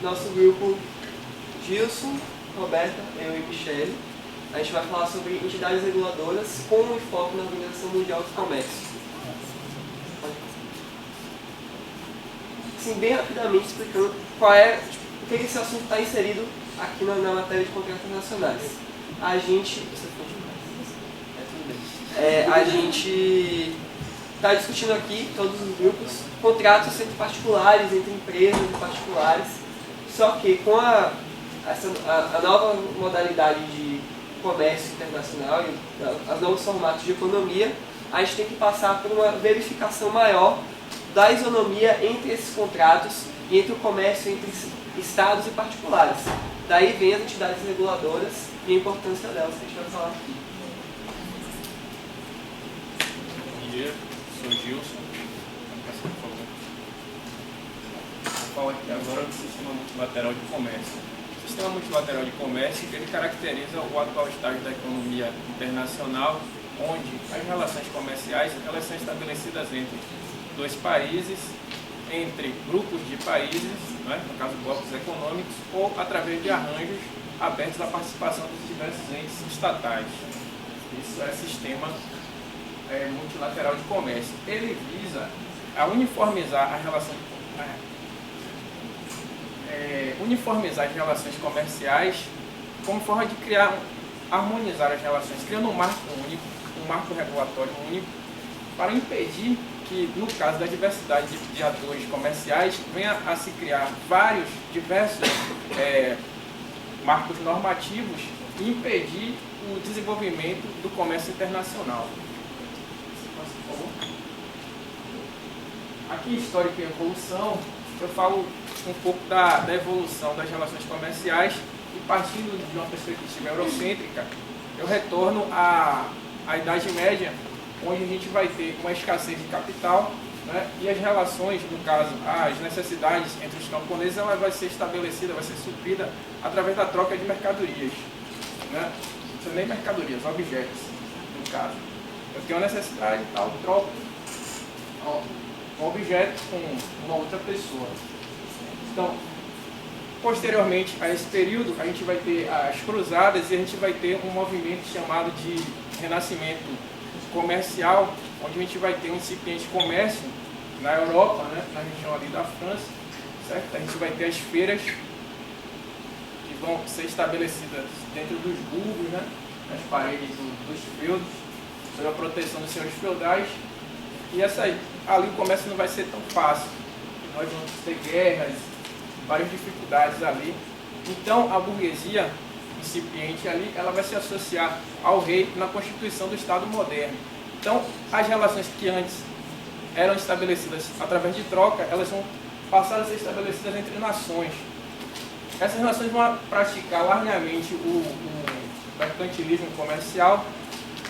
Nosso grupo, Gilson, Roberta, eu e Michele. A gente vai falar sobre entidades reguladoras com um enfoque na Organização Mundial do Comércio. Assim, bem rapidamente explicando qual é, o que esse assunto está inserido aqui na matéria de contratos internacionais. A gente está discutindo aqui, todos os grupos, contratos entre particulares, entre empresas e particulares, só que com a nova modalidade de comércio internacional e os novos formatos de economia, a gente tem que passar por uma verificação maior da isonomia entre esses contratos e entre o comércio entre estados e particulares. Daí vem as entidades reguladoras e a importância delas que a gente vai falar aqui. Bom dia, sou Gilson. Vou falar aqui agora do Sistema Multilateral de Comércio. O Sistema Multilateral de Comércio ele caracteriza o atual estágio da economia internacional, onde as relações comerciais elas são estabelecidas entre dois países, entre grupos de países, né, no caso blocos econômicos, ou através de arranjos abertos à participação dos diversos entes estatais. Isso é sistema multilateral de comércio. Ele visa a uniformizar uniformizar as relações comerciais como forma de harmonizar as relações, criando um marco único, um marco regulatório único, para impedir que, no caso da diversidade de atores comerciais, venha a se criar diversos marcos normativos e impedir o desenvolvimento do comércio internacional. Aqui, Histórico e Evolução, eu falo um pouco da evolução das relações comerciais e, partindo de uma perspectiva eurocêntrica, eu retorno à Idade Média, onde a gente vai ter uma escassez de capital, né, e as relações, no caso, as necessidades entre os camponeses, ela vai ser estabelecida, vai ser suprida através da troca de mercadorias. Né? Não são nem mercadorias, objetos, no caso. Eu tenho uma necessidade e tal, troco um objeto com uma outra pessoa. Então, posteriormente a esse período, a gente vai ter as cruzadas e a gente vai ter um movimento chamado de renascimento comercial, onde a gente vai ter um incipiente comércio na Europa, né, na região ali da França, certo? A gente vai ter as feiras que vão ser estabelecidas dentro dos burgos, né, nas paredes dos feudos, sob a proteção dos senhores feudais, e ali o comércio não vai ser tão fácil, nós vamos ter guerras, várias dificuldades ali. Então a burguesia incipiente ali, ela vai se associar ao rei na constituição do Estado moderno. Então as relações que antes eram estabelecidas através de troca, elas vão passar a ser estabelecidas entre nações. Essas nações vão praticar largamente o mercantilismo comercial,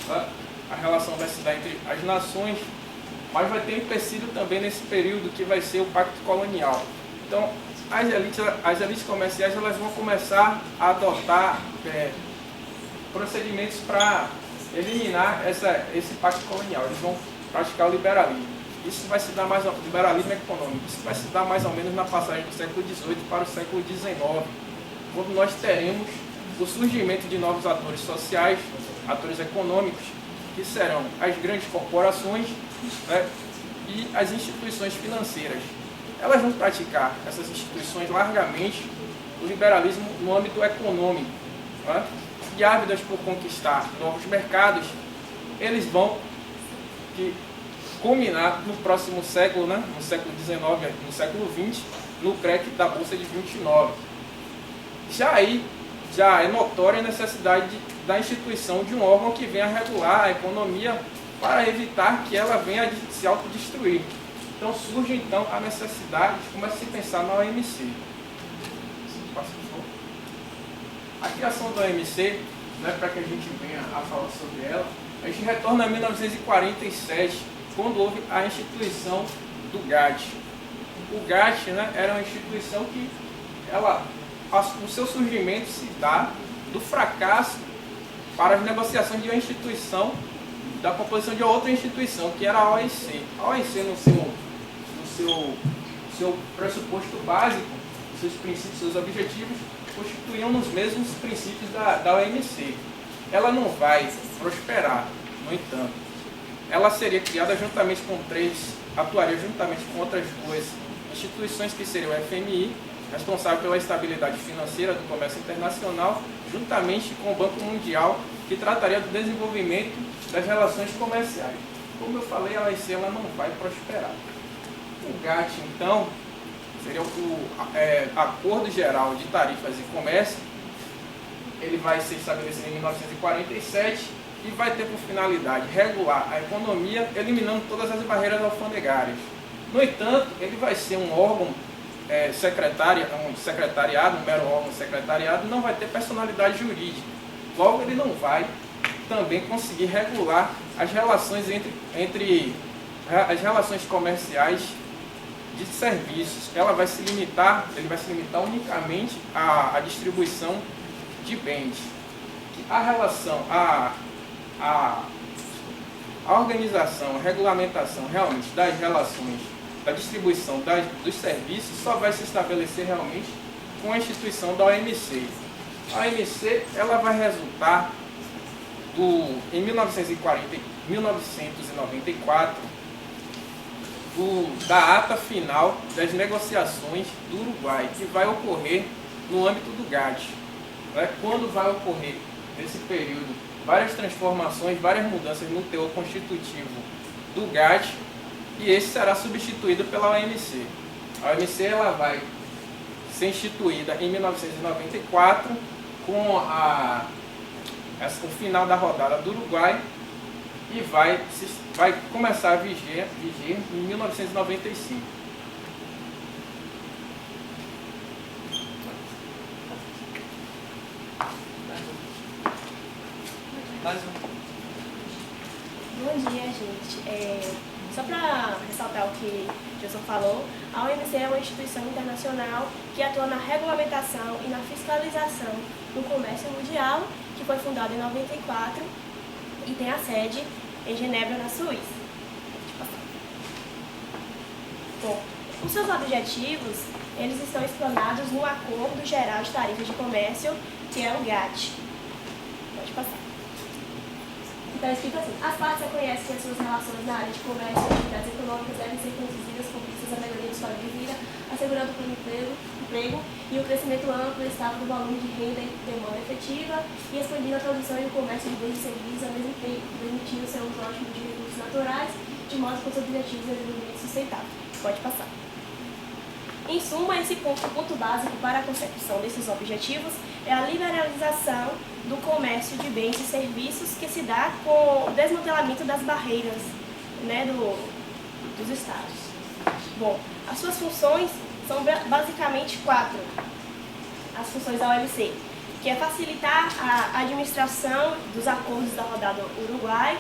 tá? A relação vai se dar entre as nações, mas vai ter um empecilho também nesse período que vai ser o Pacto Colonial. Então, as elites comerciais elas vão começar a adotar procedimentos para eliminar esse Pacto Colonial. Eles vão praticar o liberalismo. Isso vai se dar mais ao liberalismo econômico. Isso vai se dar mais ou menos na passagem do século XVIII para o século XIX, quando nós teremos o surgimento de novos atores sociais, atores econômicos, que serão as grandes corporações, né, e as instituições financeiras. Elas vão praticar, essas instituições, largamente o liberalismo no âmbito econômico, né, e ávidas por conquistar novos mercados, eles vão culminar no próximo século, né, no século XIX, no século XX, no crack da Bolsa de 29. Já é notória a necessidade da instituição de um órgão que venha regular a economia para evitar que ela venha a se autodestruir. Então surge então a necessidade de começar a se pensar na OMC. A criação da OMC, né, para que a gente venha a falar sobre ela, a gente retorna a 1947, quando houve a instituição do GATT. O GATT, né, era uma instituição que o seu surgimento se dá do fracasso para as negociações de uma instituição, da composição de outra instituição, que era a OIC. A OIC, no seu pressuposto básico, seus princípios, seus objetivos, constituíam nos mesmos princípios da OMC. Ela não vai prosperar, no entanto. Ela seria criada juntamente com atuaria juntamente com outras duas instituições, que seriam o FMI, responsável pela estabilidade financeira do comércio internacional, juntamente com o Banco Mundial, que trataria do desenvolvimento das relações comerciais. Como eu falei, a OMC ela não vai prosperar. O GATT, então, seria o Acordo Geral de Tarifas e Comércio. Ele vai ser estabelecido em 1947 e vai ter por finalidade regular a economia, eliminando todas as barreiras alfandegárias. No entanto, ele vai ser um órgão secretariado, um mero órgão secretariado, não vai ter personalidade jurídica. Logo, ele não vai também conseguir regular as relações entre as relações comerciais de serviços. Ele vai se limitar unicamente à distribuição de bens. A relação, a organização, a regulamentação realmente das relações, da distribuição dos serviços só vai se estabelecer realmente com a instituição da OMC. A OMC ela vai resultar em 1994 da ata final das negociações do Uruguai, que vai ocorrer no âmbito do GATT. Quando vai ocorrer, nesse período, várias transformações, várias mudanças no teor constitutivo do GATT, e esse será substituído pela OMC. A OMC ela vai ser instituída em 1994 com o final da rodada do Uruguai e vai começar a viger em 1995. Bom dia, gente. Só para ressaltar o que o Gilson falou, a OMC é uma instituição internacional que atua na regulamentação e na fiscalização do comércio mundial, que foi fundada em 94 e tem a sede em Genebra, na Suíça. Bom, os seus objetivos, eles estão explanados no Acordo Geral de Tarifas de Comércio, que é o GATT. Pode passar. Está escrito assim: as partes reconhecem que as suas relações na área de comércio e atividades econômicas devem ser conduzidas com vistas à melhoria do estado de vida, assegurando o emprego e o crescimento amplo e estável do volume de renda e demanda efetiva, e expandindo a produção e o comércio de bens e serviços ao mesmo tempo, permitindo o seu uso ótimo de recursos naturais, de modo que os objetivos de desenvolvimento sustentável. Pode passar. Em suma, esse ponto básico para a consecução desses objetivos é a liberalização do comércio de bens e serviços, que se dá com o desmantelamento das barreiras, né, dos estados. Bom, as suas funções são basicamente 4. As funções da OMC, que é facilitar a administração dos acordos da rodada Uruguai,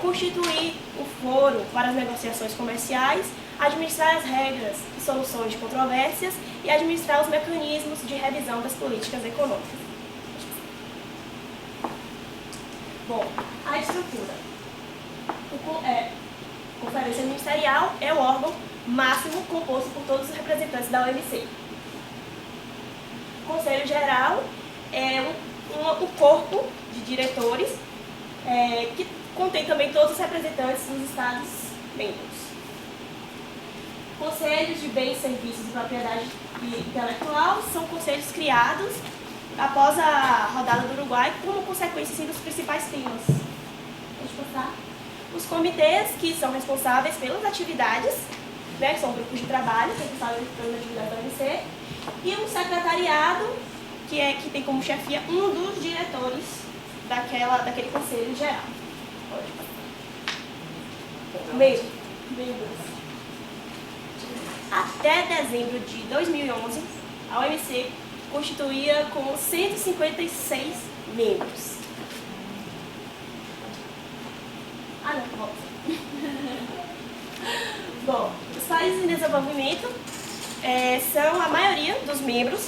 constituir o foro para as negociações comerciais, administrar as regras e soluções de controvérsias e administrar os mecanismos de revisão das políticas econômicas. Bom, a estrutura. Conferência Ministerial é o órgão máximo composto por todos os representantes da OMC. Conselho Geral é um corpo de diretores que contém também todos os representantes dos Estados-membros. Conselhos de Bens, Serviços e Propriedade Intelectual são conselhos criados após a rodada do Uruguai, como consequência dos principais temas. Pode passar. Os comitês, que são responsáveis pelas atividades, né, são grupos de trabalho responsáveis pelas atividades da OMC, e um secretariado, que tem como chefia um dos diretores daquele conselho geral. Pode passar. Membros. Até dezembro de 2011, a OMC constituía com 156 membros. Não, volta. Bom, os países em desenvolvimento são a maioria dos membros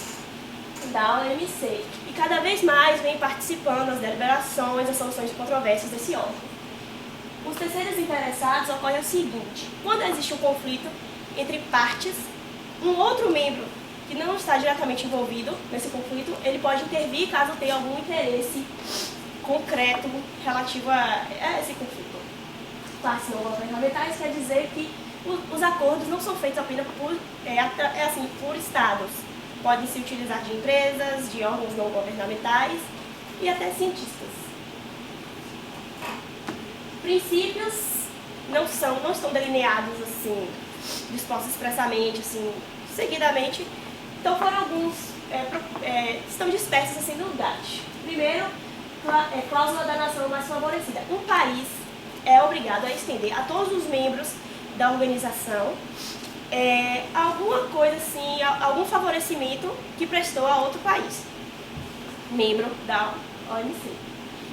da OMC e cada vez mais vem participando das deliberações, das soluções de controvérsias desse órgão. Os terceiros interessados ocorrem o seguinte: quando existe um conflito entre partes, um outro membro que não está diretamente envolvido nesse conflito, ele pode intervir caso tenha algum interesse concreto relativo a esse conflito. Partes não governamentais quer dizer que os acordos não são feitos apenas por estados. Podem se utilizar de empresas, de órgãos não governamentais e até cientistas. Princípios não estão delineados assim, dispostos expressamente, assim, seguidamente. Então foram alguns, estão dispersos assim no GATT. Primeiro, cláusula da nação mais favorecida. Um país é obrigado a estender a todos os membros da organização alguma coisa assim, algum favorecimento que prestou a outro país, membro da OMC.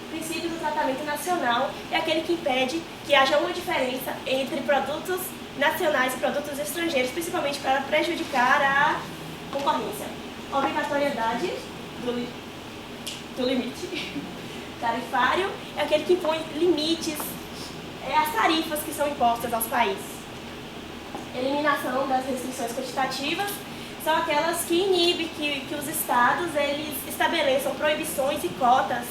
O princípio do tratamento nacional é aquele que impede que haja uma diferença entre produtos nacionais e produtos estrangeiros, principalmente para prejudicar a concorrência. Obrigatoriedade do limite tarifário é aquele que impõe limites às tarifas que são impostas aos países. Eliminação das restrições quantitativas são aquelas que inibem que os estados eles estabeleçam proibições e cotas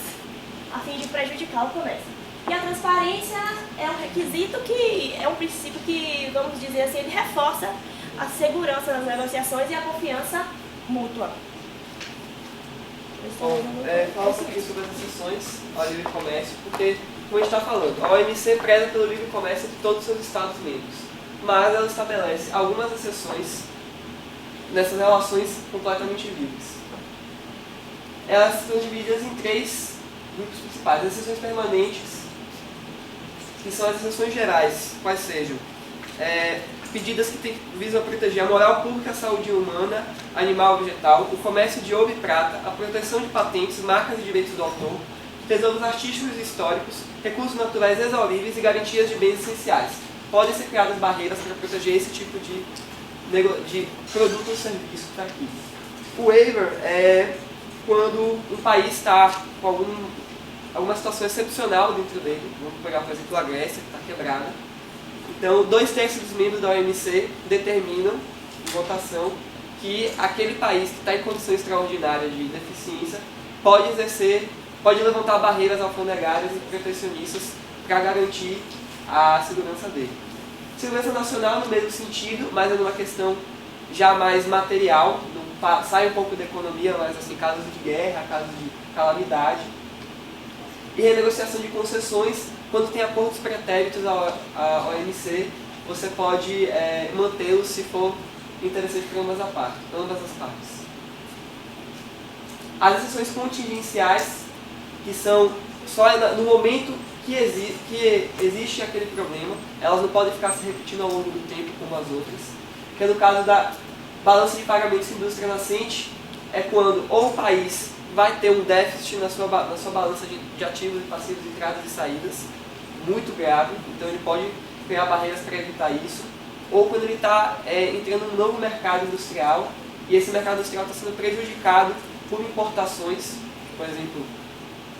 a fim de prejudicar o comércio. E a transparência é um requisito que é um princípio que, vamos dizer assim, ele reforça a segurança nas negociações e a confiança mútua. Bom, fala um pouquinho sobre as exceções ao livre comércio, porque, como a gente está falando, a OMC preza pelo livre comércio de todos os seus estados-membros, mas ela estabelece algumas exceções nessas relações completamente livres. Elas são divididas em 3 grupos principais: as exceções permanentes, que são as exceções gerais, quais sejam pedidas que visam proteger a moral pública, a saúde humana, animal e vegetal, o comércio de ouro e prata, a proteção de patentes, marcas e direitos do autor, tesouros artísticos e históricos, recursos naturais exauríveis e garantias de bens essenciais. Podem ser criadas barreiras para proteger esse tipo de produto ou serviço que está aqui. O waiver é quando um país está com alguma situação excepcional dentro dele. Vamos pegar, por exemplo, a Grécia, que está quebrada. Então, 2/3 dos membros da OMC determinam, em votação, que aquele país que está em condição extraordinária de deficiência pode levantar barreiras alfandegárias e protecionistas para garantir a segurança dele. Segurança nacional no mesmo sentido, mas é numa questão já mais material, sai um pouco da economia, mas assim, casos de guerra, casos de calamidade. E renegociação de concessões, quando tem acordos pretéritos à OMC, você pode mantê-los se for interessante para ambas as partes. As exceções contingenciais, que são só no momento que existe aquele problema, elas não podem ficar se repetindo ao longo do tempo como as outras, que é no caso da balança de pagamentos indústria nascente, é quando ou o país vai ter um déficit na sua balança de ativos e passivos, entradas e saídas, muito grave, então ele pode criar barreiras para evitar isso, ou quando ele está entrando num novo mercado industrial, e esse mercado industrial está sendo prejudicado por importações, por exemplo,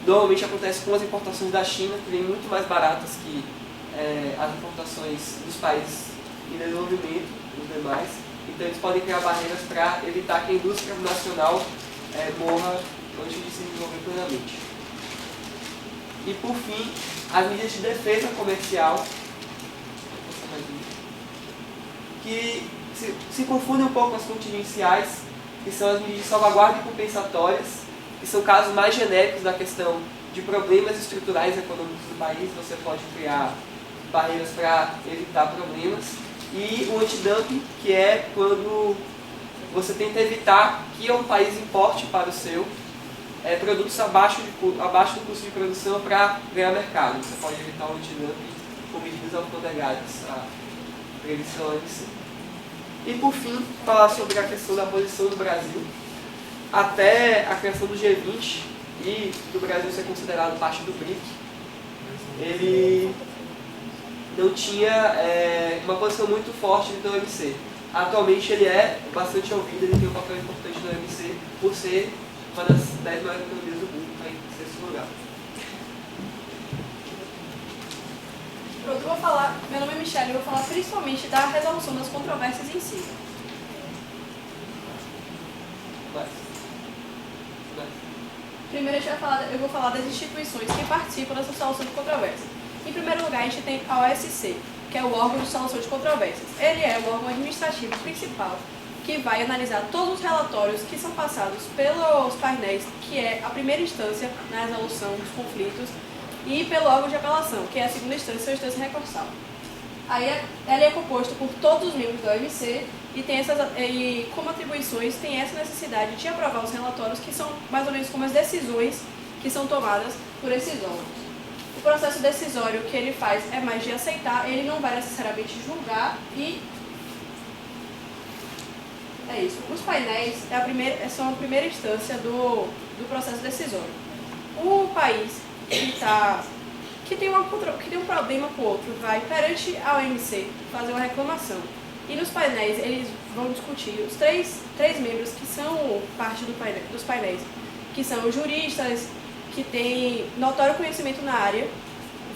normalmente acontece com as importações da China, que vêm muito mais baratas que as importações dos países em desenvolvimento, os demais. Então eles podem criar barreiras para evitar que a indústria nacional morra antes de se desenvolver plenamente. E por fim, as medidas de defesa comercial, que se confundem um pouco com as contingenciais, que são as medidas de salvaguarda e compensatórias, que são casos mais genéricos da questão de problemas estruturais econômicos do país. Você pode criar barreiras para evitar problemas. E o antidumping, que é quando você tenta evitar que um país importe para o seu produtos abaixo do custo de produção para ganhar mercado. Você pode evitar o antidumping com medidas alfandegárias, a previsão OMC. E por fim, falar sobre a questão da posição do Brasil. Até a criação do G20 e do Brasil ser considerado parte do BRIC, ele não tinha uma posição muito forte dentro do OMC. Atualmente ele é bastante ouvido, ele tem um papel importante no OMC por ser uma das 10 maiores economias do mundo, está em 6º lugar. Pronto, eu vou falar, meu nome é Michelle, eu vou falar principalmente da resolução das controvérsias em si. Mas. Primeiro eu vou falar das instituições que participam dessa solução de controvérsias. Em primeiro lugar, a gente tem a OSC, que é o órgão de solução de controvérsias. Ele é o órgão administrativo principal que vai analisar todos os relatórios que são passados pelos painéis, que é a primeira instância na resolução dos conflitos, e pelo órgão de apelação, que é a segunda instância ou instância recursal. Aí ele é composto por todos os membros da OMC e como atribuições tem essa necessidade de aprovar os relatórios, que são mais ou menos como as decisões que são tomadas por esses órgãos. O processo decisório que ele faz é mais de aceitar, ele não vai necessariamente julgar e é isso. Os painéis são a primeira instância do processo decisório. O país que tem um problema com o outro vai perante a OMC fazer uma reclamação. E nos painéis eles vão discutir os três membros que são parte dos painéis, que são os juristas, que têm notório conhecimento na área,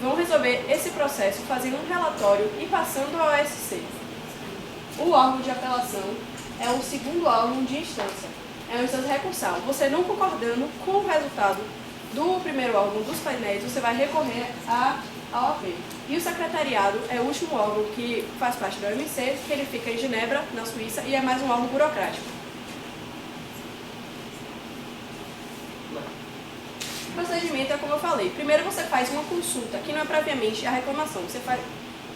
vão resolver esse processo fazendo um relatório e passando ao OSC. O órgão de apelação é o segundo órgão de instância, é uma instância recursal. Você não concordando com o resultado do primeiro órgão dos painéis, você vai recorrer à OAP. E o secretariado é o último órgão que faz parte da OMC, que ele fica em Genebra, na Suíça, e é mais um órgão burocrático. O procedimento é como eu falei. Primeiro você faz uma consulta, que não é previamente a reclamação,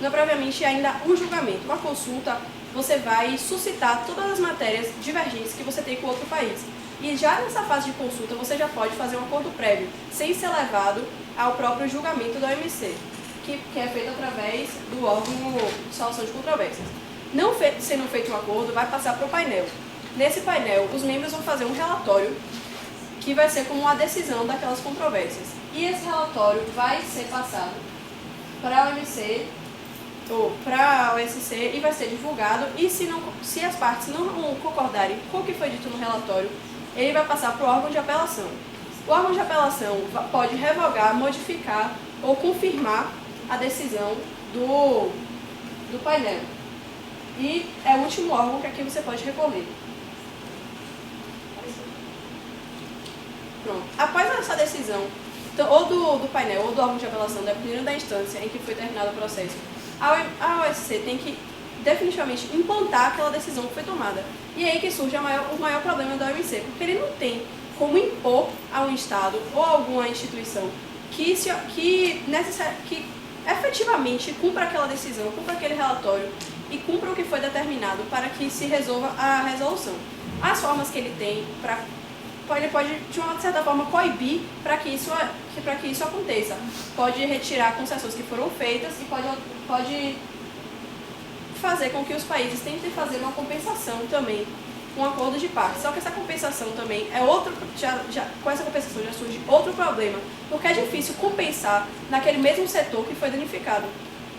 não é previamente ainda o julgamento. Uma consulta, você vai suscitar todas as matérias divergentes que você tem com outro país. E já nessa fase de consulta, você já pode fazer um acordo prévio, sem ser levado ao próprio julgamento da OMC, que é feito através do órgão de solução de controvérsias. Não sendo feito um acordo, vai passar para o painel. Nesse painel, os membros vão fazer um relatório que vai ser como uma decisão daquelas controvérsias. E esse relatório vai ser passado para a OMC ou para a OSC e vai ser divulgado. E se as partes não concordarem com o que foi dito no relatório, ele vai passar para o órgão de apelação. O órgão de apelação pode revogar, modificar ou confirmar a decisão do painel. E é o último órgão que aqui você pode recorrer. Pronto. Após essa decisão, então, ou do painel ou do órgão de apelação, dependendo da instância em que foi terminado o processo, a OSC tem que definitivamente implantar aquela decisão que foi tomada. E é aí que surge o maior problema da OMC, porque ele não tem como impor a um Estado ou a alguma instituição que efetivamente cumpra aquela decisão, cumpra aquele relatório e cumpra o que foi determinado para que se resolva a resolução. As formas que ele tem ele pode, de uma certa forma, coibir para que isso aconteça. Pode retirar concessões que foram feitas e pode fazer com que os países tentem fazer uma compensação também, um acordo de partes. Só que essa compensação também é outro, com essa compensação já surge outro problema, porque é difícil compensar naquele mesmo setor que foi danificado.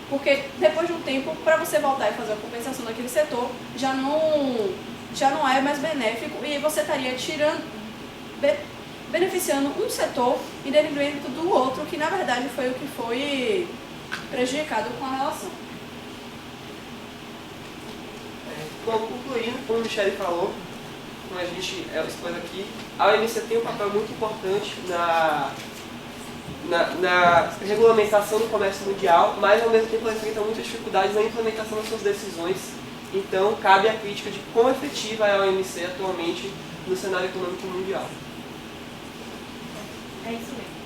Porque depois de um tempo, para você voltar e fazer a compensação naquele setor, já não é mais benéfico e você estaria beneficiando um setor em detrimento do outro, que na verdade foi o que foi prejudicado com a relação. Bom, concluindo, como o Michele falou, como a gente expôs aqui, a OMC tem um papel muito importante na regulamentação do comércio mundial, mas ao mesmo tempo ela enfrenta muitas dificuldades na implementação das suas decisões. Então, cabe a crítica de quão efetiva é a OMC atualmente no cenário econômico mundial. É isso mesmo.